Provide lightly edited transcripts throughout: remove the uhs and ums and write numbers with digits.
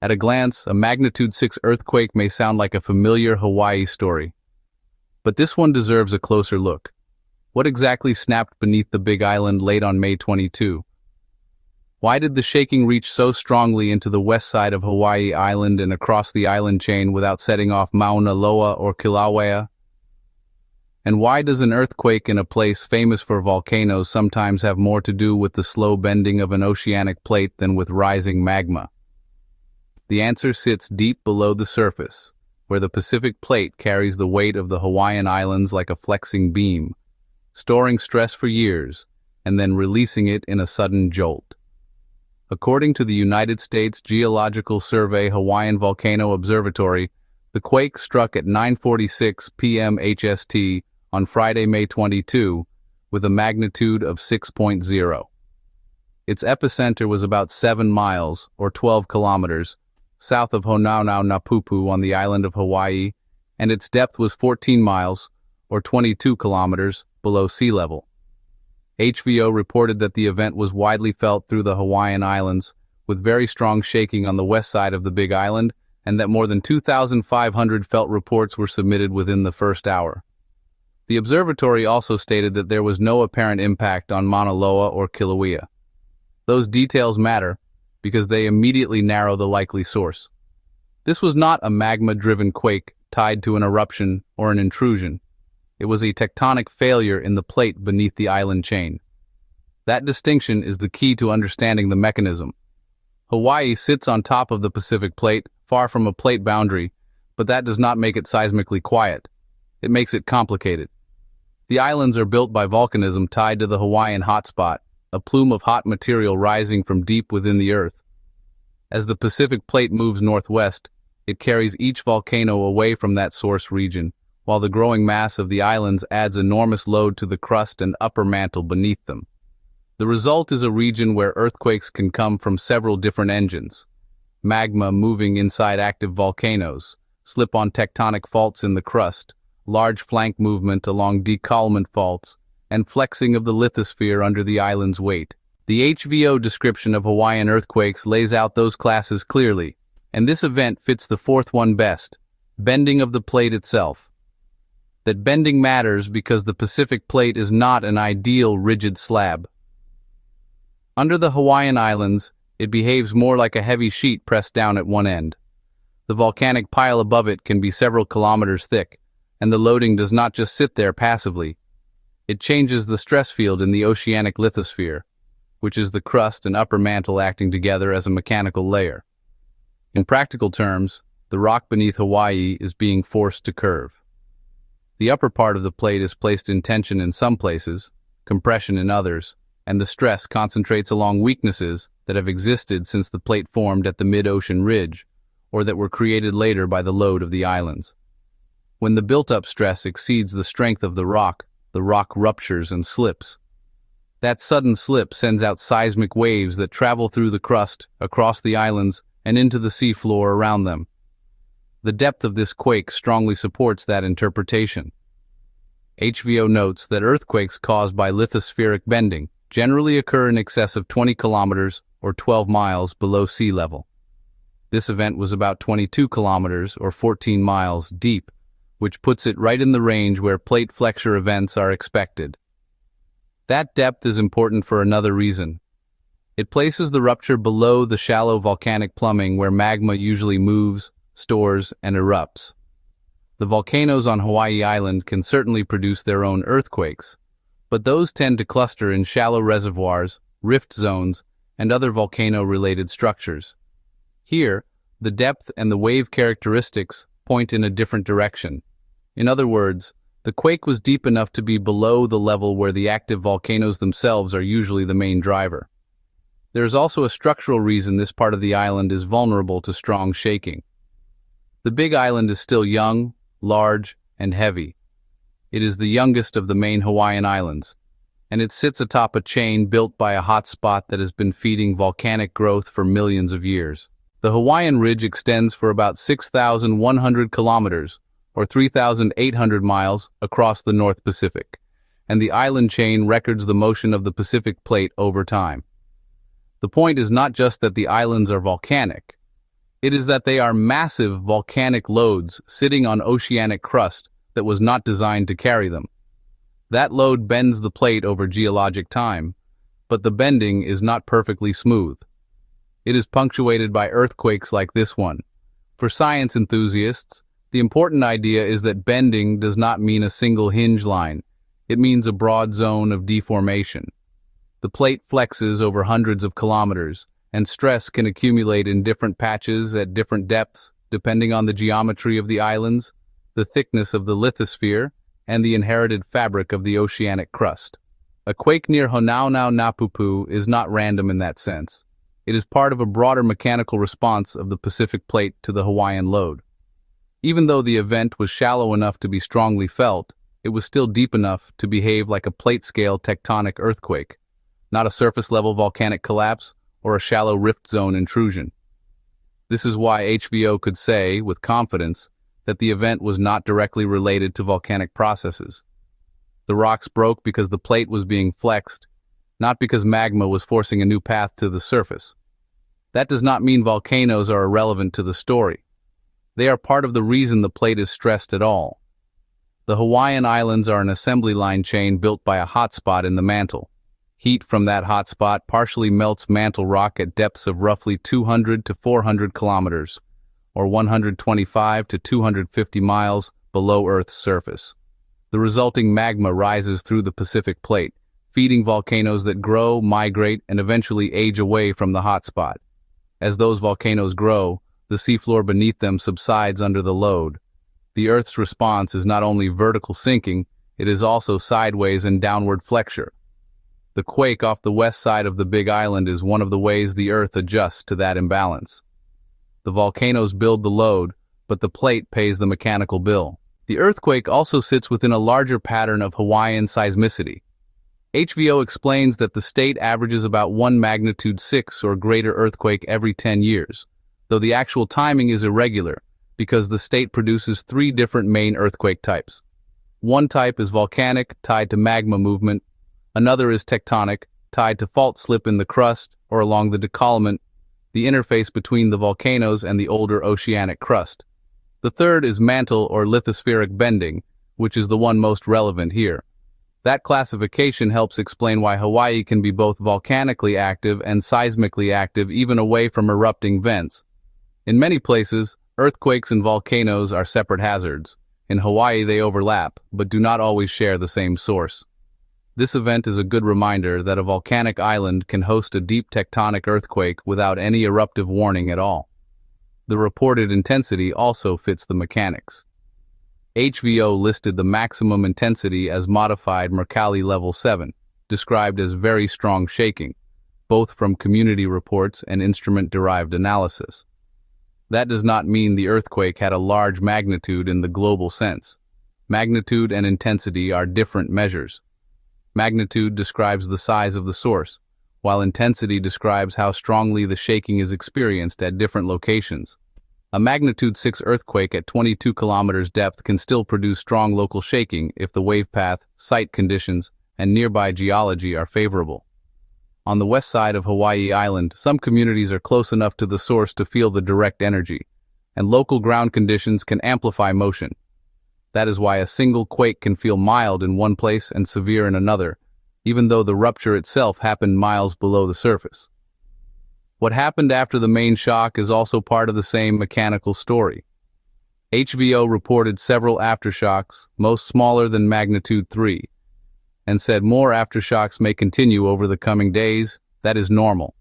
At a glance, a magnitude 6 earthquake may sound like a familiar Hawaii story. But this one deserves a closer look. What exactly snapped beneath the Big Island late on May 22? Why did the shaking reach so strongly into the west side of Hawaii Island and across the island chain without setting off Mauna Loa or Kīlauea? And why does an earthquake in a place famous for volcanoes sometimes have more to do with the slow bending of an oceanic plate than with rising magma? The answer sits deep below the surface, where the Pacific plate carries the weight of the Hawaiian Islands like a flexing beam, storing stress for years and then releasing it in a sudden jolt. According to the United States Geological Survey Hawaiian Volcano Observatory, the quake struck at 9:46 p.m. HST on Friday, May 22, with a magnitude of 6.0. Its epicenter was about 7 miles, or 12 kilometers, south of Honaunapupu on the island of Hawaii, and its depth was 14 miles, or 22 kilometers, below sea level. HVO reported that the event was widely felt through the Hawaiian Islands, with very strong shaking on the west side of the Big Island, and that more than 2,500 felt reports were submitted within the first hour. The observatory also stated that there was no apparent impact on Mauna Loa or Kīlauea. Those details matter because they immediately narrow the likely source. This was not a magma-driven quake tied to an eruption or an intrusion. It was a tectonic failure in the plate beneath the island chain. That distinction is the key to understanding the mechanism. Hawaii sits on top of the Pacific plate, far from a plate boundary, but that does not make it seismically quiet. It makes it complicated. The islands are built by volcanism tied to the Hawaiian hotspot, a plume of hot material rising from deep within the earth. As the Pacific plate moves northwest, it carries each volcano away from that source region, while the growing mass of the islands adds enormous load to the crust and upper mantle beneath them. The result is a region where earthquakes can come from several different engines: magma moving inside active volcanoes, slip-on tectonic faults in the crust, large flank movement along decalment faults, and flexing of the lithosphere under the island's weight. The HVO description of Hawaiian earthquakes lays out those classes clearly, and this event fits the fourth one best: bending of the plate itself. That bending matters because the Pacific plate is not an ideal rigid slab. Under the Hawaiian Islands, it behaves more like a heavy sheet pressed down at one end. The volcanic pile above it can be several kilometers thick, and the loading does not just sit there passively. It changes the stress field in the oceanic lithosphere, which is the crust and upper mantle acting together as a mechanical layer. In practical terms, the rock beneath Hawaii is being forced to curve. The upper part of the plate is placed in tension in some places, compression in others, and the stress concentrates along weaknesses that have existed since the plate formed at the mid-ocean ridge, or that were created later by the load of the islands. When the built-up stress exceeds the strength of the rock ruptures and slips. That sudden slip sends out seismic waves that travel through the crust, across the islands, and into the seafloor around them. The depth of this quake strongly supports that interpretation. HVO notes that earthquakes caused by lithospheric bending generally occur in excess of 20 kilometers or 12 miles below sea level. This event was about 22 kilometers or 14 miles deep, which puts it right in the range where plate flexure events are expected. That depth is important for another reason. It places the rupture below the shallow volcanic plumbing where magma usually moves, stores, and erupts. The volcanoes on Hawaii Island can certainly produce their own earthquakes, but those tend to cluster in shallow reservoirs, rift zones, and other volcano-related structures. Here, the depth and the wave characteristics point in a different direction. In other words, the quake was deep enough to be below the level where the active volcanoes themselves are usually the main driver. There is also a structural reason this part of the island is vulnerable to strong shaking. The Big Island is still young, large, and heavy. It is the youngest of the main Hawaiian Islands, and it sits atop a chain built by a hot spot that has been feeding volcanic growth for millions of years. The Hawaiian Ridge extends for about 6,100 kilometers, or 3,800 miles, across the North Pacific, and the island chain records the motion of the Pacific plate over time. The point is not just that the islands are volcanic. It is that they are massive volcanic loads sitting on oceanic crust that was not designed to carry them. That load bends the plate over geologic time, but the bending is not perfectly smooth. It is punctuated by earthquakes like this one. For science enthusiasts, the important idea is that bending does not mean a single hinge line. It means a broad zone of deformation. The plate flexes over hundreds of kilometers, and stress can accumulate in different patches at different depths, depending on the geometry of the islands, the thickness of the lithosphere, and the inherited fabric of the oceanic crust. A quake near Honaunau-Napupu is not random in that sense. It is part of a broader mechanical response of the Pacific Plate to the Hawaiian load. Even though the event was shallow enough to be strongly felt, it was still deep enough to behave like a plate-scale tectonic earthquake, not a surface-level volcanic collapse or a shallow rift zone intrusion. This is why HVO could say, with confidence, that the event was not directly related to volcanic processes. The rocks broke because the plate was being flexed, not because magma was forcing a new path to the surface. That does not mean volcanoes are irrelevant to the story. They are part of the reason the plate is stressed at all. The Hawaiian Islands are an assembly line chain built by a hotspot in the mantle. Heat from that hotspot partially melts mantle rock at depths of roughly 200 to 400 kilometers, or 125 to 250 miles below Earth's surface. The resulting magma rises through the Pacific Plate, feeding volcanoes that grow, migrate, and eventually age away from the hotspot. As those volcanoes grow, the seafloor beneath them subsides under the load. The Earth's response is not only vertical sinking, it is also sideways and downward flexure. The quake off the west side of the Big Island is one of the ways the Earth adjusts to that imbalance. The volcanoes build the load, but the plate pays the mechanical bill. The earthquake also sits within a larger pattern of Hawaiian seismicity. HVO explains that the state averages about 1 magnitude 6 or greater earthquake every 10 years, though the actual timing is irregular because the state produces 3 different main earthquake types. One type is volcanic, tied to magma movement. Another is tectonic, tied to fault slip in the crust or along the décollement, the interface between the volcanoes and the older oceanic crust. The third is mantle or lithospheric bending, which is the one most relevant here. That classification helps explain why Hawaii can be both volcanically active and seismically active even away from erupting vents. In many places, earthquakes and volcanoes are separate hazards. In Hawaii they overlap, but do not always share the same source. This event is a good reminder that a volcanic island can host a deep tectonic earthquake without any eruptive warning at all. The reported intensity also fits the mechanics. HVO listed the maximum intensity as modified Mercalli level 7, described as very strong shaking, both from community reports and instrument-derived analysis. That does not mean the earthquake had a large magnitude in the global sense. Magnitude and intensity are different measures. Magnitude describes the size of the source, while intensity describes how strongly the shaking is experienced at different locations. A magnitude 6 earthquake at 22 kilometers depth can still produce strong local shaking if the wave path, site conditions, and nearby geology are favorable. On the west side of Hawaii Island, some communities are close enough to the source to feel the direct energy, and local ground conditions can amplify motion. That is why a single quake can feel mild in one place and severe in another, even though the rupture itself happened miles below the surface. What happened after the main shock is also part of the same mechanical story. HVO reported several aftershocks, most smaller than magnitude 3, and said more aftershocks may continue over the coming days. That is normal.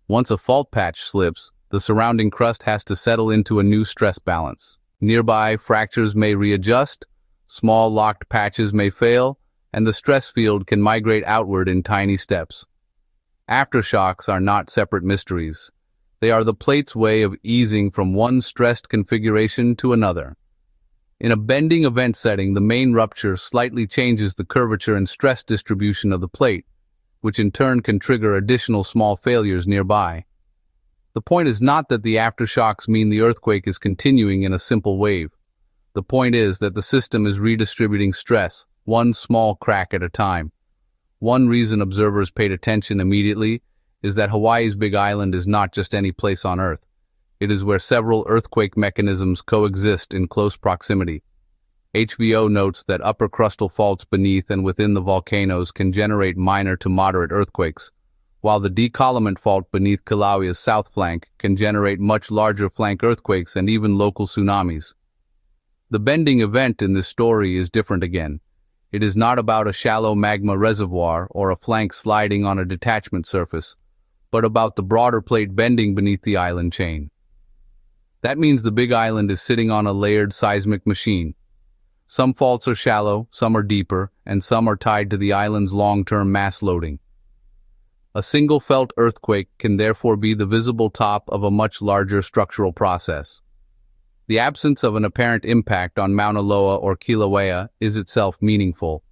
Once a fault patch slips, the surrounding crust has to settle into a new stress balance. Nearby fractures may readjust, small locked patches may fail, and the stress field can migrate outward in tiny steps. Aftershocks are not separate mysteries. They are the plate's way of easing from one stressed configuration to another. In a bending event setting, the main rupture slightly changes the curvature and stress distribution of the plate, which in turn can trigger additional small failures nearby. The point is not that the aftershocks mean the earthquake is continuing in a simple wave. The point is that the system is redistributing stress, one small crack at a time. One reason observers paid attention immediately is that Hawaii's Big Island is not just any place on Earth. It is where several earthquake mechanisms coexist in close proximity. HVO notes that upper crustal faults beneath and within the volcanoes can generate minor to moderate earthquakes, while the decollement fault beneath Kīlauea's south flank can generate much larger flank earthquakes and even local tsunamis. The bending event in this story is different again. It is not about a shallow magma reservoir or a flank sliding on a detachment surface, but about the broader plate bending beneath the island chain. That means the Big Island is sitting on a layered seismic machine. Some faults are shallow, some are deeper, and some are tied to the island's long-term mass loading. A single felt earthquake can therefore be the visible top of a much larger structural process. The absence of an apparent impact on Mauna Loa or Kīlauea is itself meaningful.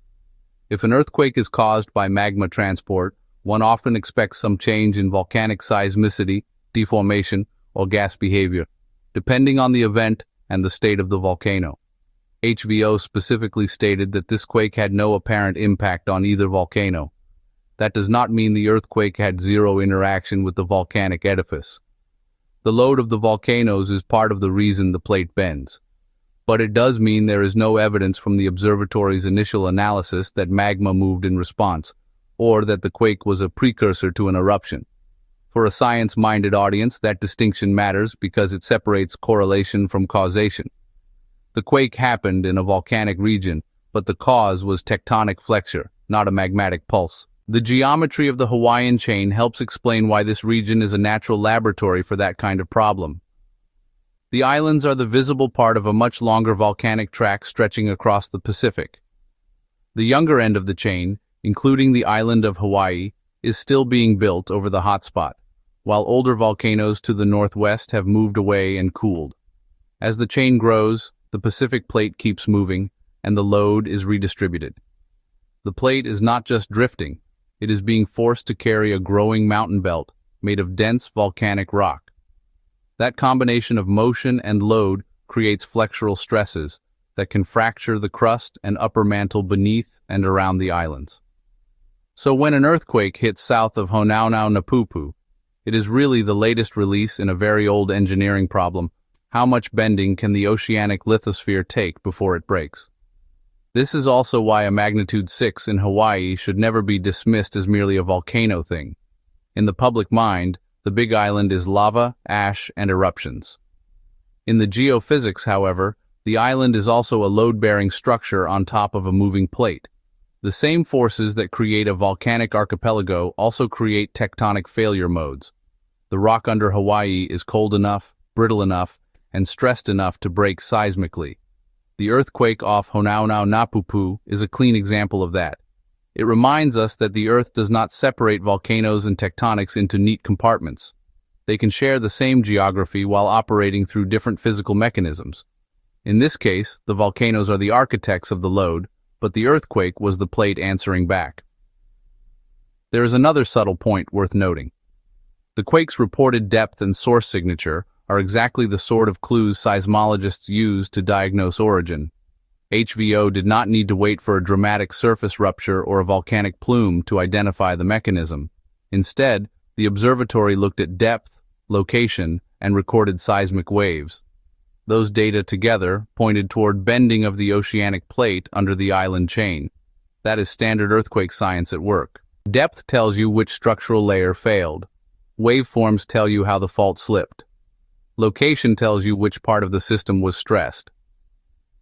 If an earthquake is caused by magma transport, one often expects some change in volcanic seismicity, deformation, or gas behavior, depending on the event and the state of the volcano. HVO specifically stated that this quake had no apparent impact on either volcano. That does not mean the earthquake had zero interaction with the volcanic edifice. The load of the volcanoes is part of the reason the plate bends. But it does mean there is no evidence from the observatory's initial analysis that magma moved in response, or that the quake was a precursor to an eruption. For a science-minded audience, that distinction matters because it separates correlation from causation. The quake happened in a volcanic region, but the cause was tectonic flexure, not a magmatic pulse. The geometry of the Hawaiian chain helps explain why this region is a natural laboratory for that kind of problem. The islands are the visible part of a much longer volcanic tract stretching across the Pacific. The younger end of the chain, including the island of Hawaii, is still being built over the hotspot, while older volcanoes to the northwest have moved away and cooled. As the chain grows, the Pacific plate keeps moving, and the load is redistributed. The plate is not just drifting, it is being forced to carry a growing mountain belt made of dense volcanic rock. That combination of motion and load creates flexural stresses that can fracture the crust and upper mantle beneath and around the islands. So when an earthquake hits south of Honaunau-Napupu, it is really the latest release in a very old engineering problem. How much bending can the oceanic lithosphere take before it breaks? This is also why a magnitude 6 in Hawaii should never be dismissed as merely a volcano thing. In the public mind, the Big Island is lava, ash, and eruptions. In the geophysics, however, the island is also a load-bearing structure on top of a moving plate. The same forces that create a volcanic archipelago also create tectonic failure modes. The rock under Hawaii is cold enough, brittle enough, and stressed enough to break seismically. The earthquake off Honaunau-Napupu is a clean example of that. It reminds us that the Earth does not separate volcanoes and tectonics into neat compartments. They can share the same geography while operating through different physical mechanisms. In this case, the volcanoes are the architects of the load, but the earthquake was the plate answering back. There is another subtle point worth noting. The quake's reported depth and source signature are exactly the sort of clues seismologists use to diagnose origin. HVO did not need to wait for a dramatic surface rupture or a volcanic plume to identify the mechanism. Instead, the observatory looked at depth, location, and recorded seismic waves. Those data together pointed toward bending of the oceanic plate under the island chain. That is standard earthquake science at work. Depth tells you which structural layer failed. Waveforms tell you how the fault slipped. Location tells you which part of the system was stressed.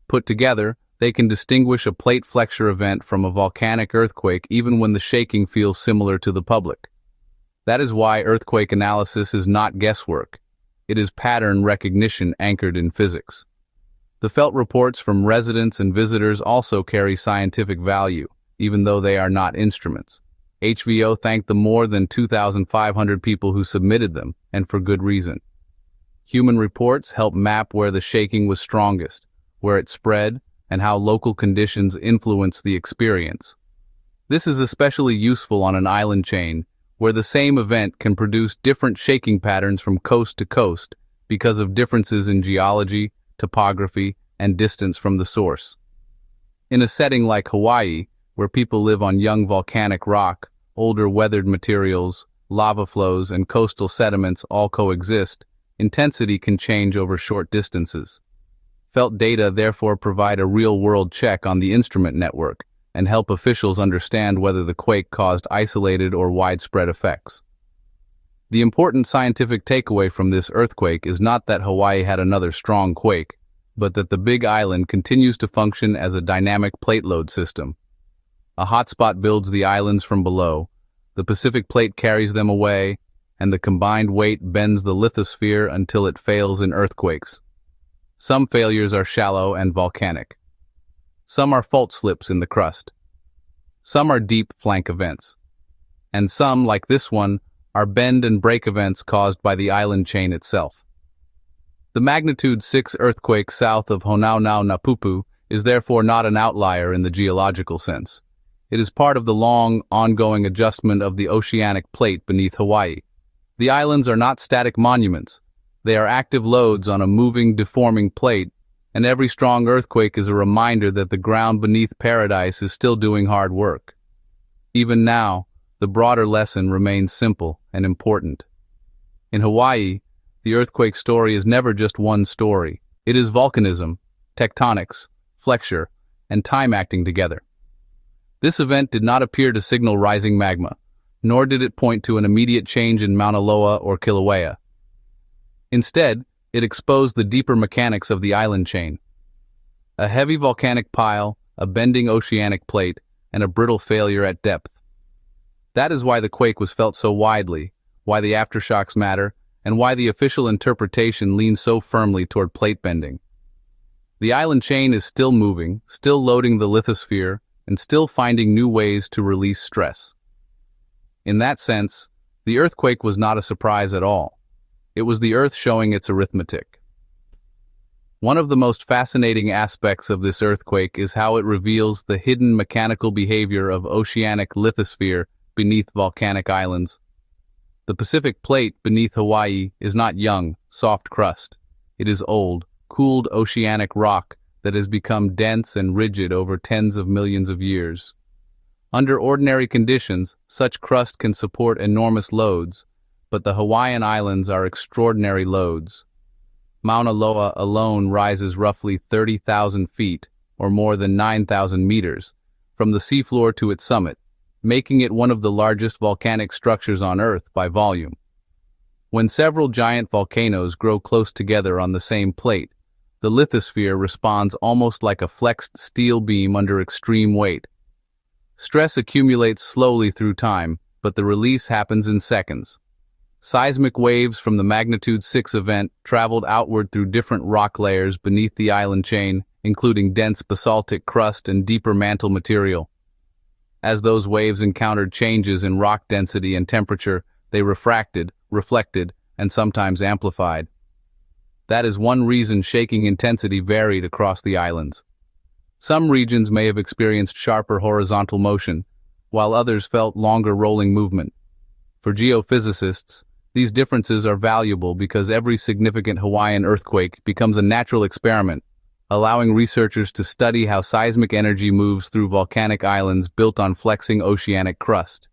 Put together, they can distinguish a plate flexure event from a volcanic earthquake even when the shaking feels similar to the public. That is why earthquake analysis is not guesswork. It is pattern recognition anchored in physics. The felt reports from residents and visitors also carry scientific value, even though they are not instruments. HVO thanked the more than 2,500 people who submitted them, and for good reason. Human reports help map where the shaking was strongest, where it spread, and how local conditions influence the experience. This is especially useful on an island chain, where the same event can produce different shaking patterns from coast to coast because of differences in geology, topography, and distance from the source. In a setting like Hawaii, where people live on young volcanic rock, older weathered materials, lava flows, and coastal sediments all coexist, intensity can change over short distances. Felt data therefore provide a real-world check on the instrument network and help officials understand whether the quake caused isolated or widespread effects. The important scientific takeaway from this earthquake is not that Hawaii had another strong quake, but that the Big Island continues to function as a dynamic plate load system. A hotspot builds the islands from below, the Pacific plate carries them away, and the combined weight bends the lithosphere until it fails in earthquakes. Some failures are shallow and volcanic. Some are fault slips in the crust. Some are deep flank events. And some, like this one, are bend and break events caused by the island chain itself. The magnitude 6 earthquake south of Honaunau-Napupu is therefore not an outlier in the geological sense. It is part of the long, ongoing adjustment of the oceanic plate beneath Hawaii. The islands are not static monuments. They are active loads on a moving, deforming plate, and every strong earthquake is a reminder that the ground beneath paradise is still doing hard work. Even now, the broader lesson remains simple and important. In Hawaii, the earthquake story is never just one story. It is volcanism, tectonics, flexure, and time acting together. This event did not appear to signal rising magma, nor did it point to an immediate change in Mauna Loa or Kīlauea. Instead, it exposed the deeper mechanics of the island chain. A heavy volcanic pile, a bending oceanic plate, and a brittle failure at depth. That is why the quake was felt so widely, why the aftershocks matter, and why the official interpretation leans so firmly toward plate bending. The island chain is still moving, still loading the lithosphere, and still finding new ways to release stress. In that sense, the earthquake was not a surprise at all. It was the Earth showing its arithmetic. One of the most fascinating aspects of this earthquake is how it reveals the hidden mechanical behavior of oceanic lithosphere beneath volcanic islands. The Pacific plate beneath Hawaii is not young, soft crust. It is old, cooled oceanic rock that has become dense and rigid over tens of millions of years. Under ordinary conditions, such crust can support enormous loads, but the Hawaiian Islands are extraordinary loads. Mauna Loa alone rises roughly 30,000 feet, or more than 9,000 meters, from the seafloor to its summit, making it one of the largest volcanic structures on Earth by volume. When several giant volcanoes grow close together on the same plate, the lithosphere responds almost like a flexed steel beam under extreme weight. Stress accumulates slowly through time, but the release happens in seconds. Seismic waves from the magnitude 6 event traveled outward through different rock layers beneath the island chain, including dense basaltic crust and deeper mantle material. As those waves encountered changes in rock density and temperature, they refracted, reflected, and sometimes amplified. That is one reason shaking intensity varied across the islands. Some regions may have experienced sharper horizontal motion, while others felt longer rolling movement. For geophysicists, these differences are valuable because every significant Hawaiian earthquake becomes a natural experiment, allowing researchers to study how seismic energy moves through volcanic islands built on flexing oceanic crust.